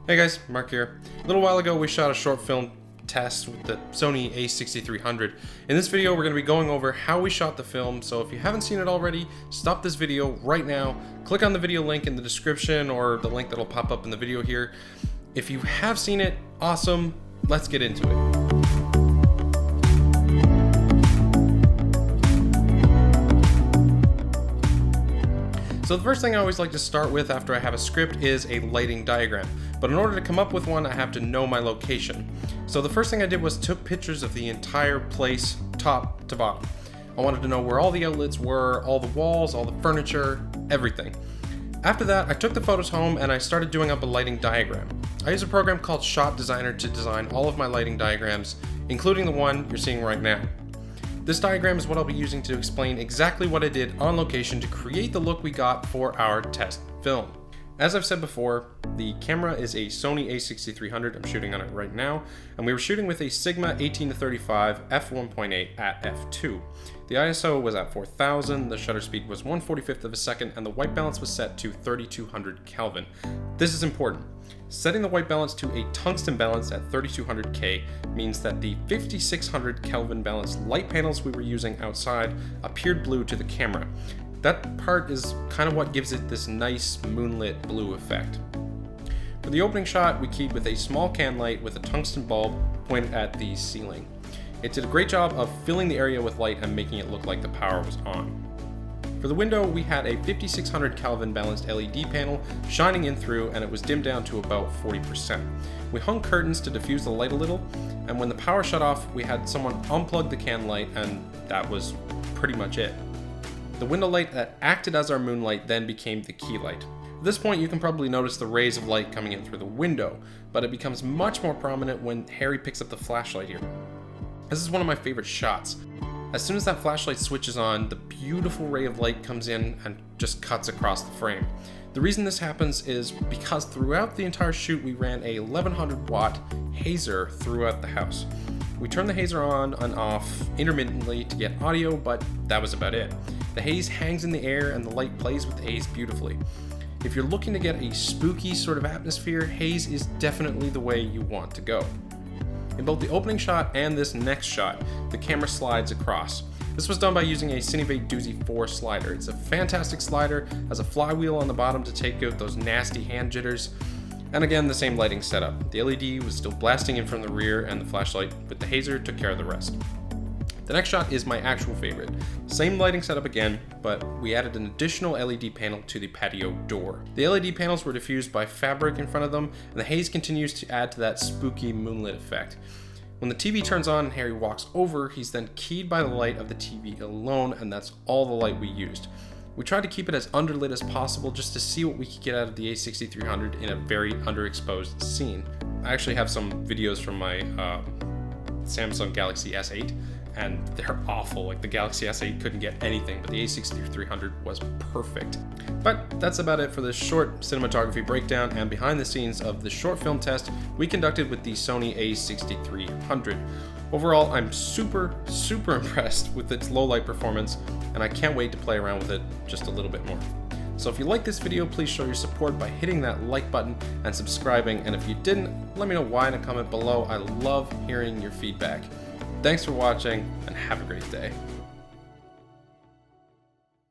Hey guys, Mark here. A little while ago we shot a short film test with the Sony a6300. In this video we're going to be going over how we shot the film, so if you haven't seen it already, stop this video right now, click on the video link in the description or the link that'll pop up in the video here. If you have seen it, awesome, let's get into it. So the first thing I always like to start with after I have a script is a lighting diagram. But in order to come up with one, I have to know my location. So the first thing I did was took pictures of the entire place, top to bottom. I wanted to know where all the outlets were, all the walls, all the furniture, everything. After that, I took the photos home and I started doing up a lighting diagram. I use a program called Shot Designer to design all of my lighting diagrams, including the one you're seeing right now. This diagram is what I'll be using to explain exactly what I did on location to create the look we got for our test film. As I've said before, the camera is a Sony a6300, I'm shooting on it right now, and we were shooting with a Sigma 18-35 f1.8 at f2. The ISO was at 4000, the shutter speed was 1/45 of a second, and the white balance was set to 3200 Kelvin. This is important. Setting the white balance to a tungsten balance at 3200K means that the 5600 Kelvin balanced light panels we were using outside appeared blue to the camera. That part is kind of what gives it this nice moonlit blue effect. For the opening shot, we keyed with a small can light with a tungsten bulb pointed at the ceiling. It did a great job of filling the area with light and making it look like the power was on. For the window, we had a 5600 Kelvin balanced LED panel shining in through, and it was dimmed down to about 40%. We hung curtains to diffuse the light a little, and when the power shut off, we had someone unplug the can light, and that was pretty much it. The window light that acted as our moonlight then became the key light. At this point, you can probably notice the rays of light coming in through the window, but it becomes much more prominent when Harry picks up the flashlight here. This is one of my favorite shots. As soon as that flashlight switches on, the beautiful ray of light comes in and just cuts across the frame. The reason this happens is because throughout the entire shoot we ran a 1100 watt hazer throughout the house. We turned the hazer on and off intermittently to get audio, but that was about it. The haze hangs in the air and the light plays with the haze beautifully. If you're looking to get a spooky sort of atmosphere, haze is definitely the way you want to go. In both the opening shot and this next shot, the camera slides across. This was done by using a Cinevate Duzi 4 slider. It's a fantastic slider, has a flywheel on the bottom to take out those nasty hand jitters, and again the same lighting setup. The LED was still blasting in from the rear and the flashlight with the hazer took care of the rest. The next shot is my actual favorite. Same lighting setup again, but we added an additional LED panel to the patio door. The LED panels were diffused by fabric in front of them, and the haze continues to add to that spooky moonlit effect. When the TV turns on and Harry walks over, he's then keyed by the light of the TV alone, and that's all the light we used. We tried to keep it as underlit as possible just to see what we could get out of the a6300 in a very underexposed scene. I actually have some videos from my Samsung Galaxy S8, and they're awful. Like the Galaxy S8 couldn't get anything, but the a6300 was perfect. But that's about it for this short cinematography breakdown and behind the scenes of the short film test we conducted with the Sony a6300. Overall, I'm super impressed with its low light performance, and I can't wait to play around with it just a little bit more. So if you like this video, please show your support by hitting that like button and subscribing, and if you didn't, let me know why in a comment below. I love hearing your feedback. Thanks for watching, and have a great day.